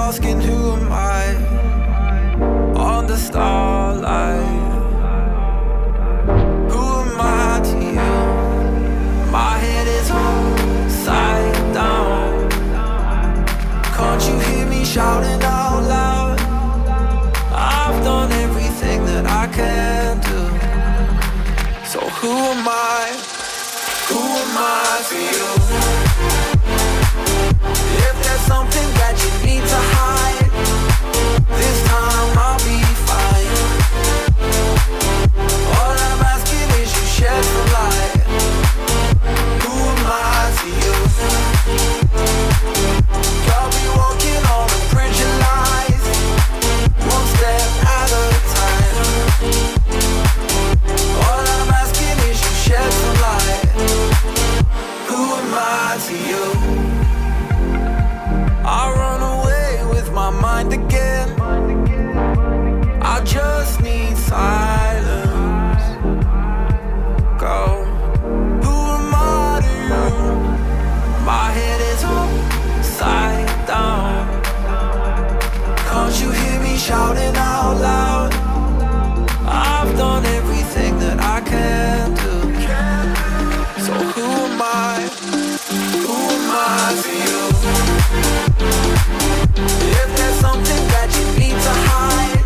asking who am I on the starlight. Who am I to you? My head is upside down. Can't you hear me shouting out loud? I've done everything that I can do. So who am I? Who am I to you? If there's something that you need to hide, this time I'll be fine. All I'm asking is you shed some light. Who am I to you? I'll be walking on a bridge of lies, one step at a time. All I'm asking is you shed some light. Who am I to you? I run away with my mind again. I just need silence. Go. Who am I to you? My head is upside down. Can't you hear me shouting out loud? I've done everything that I can do. So who am I? Who am I to you? If there's something that you need to hide,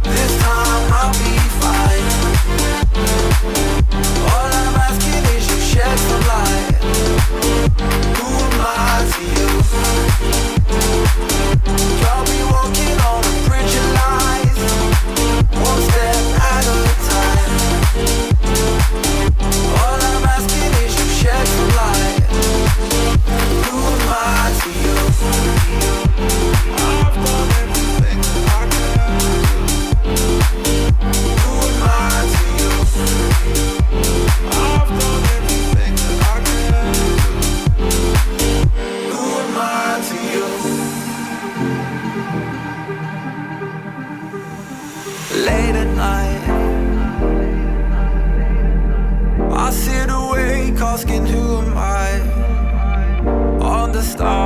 this time I'll be fine. All I'm asking is you shed some light. Who am I to you? I'll be walking on a bridge of lies, one step at a time. All I'm asking is you shed some light. Who am I to you? I've done everything that I can do. Who am I to you? I've done everything that I can do. Who am I to you? Late at night, I sit awake asking who am I on the stars.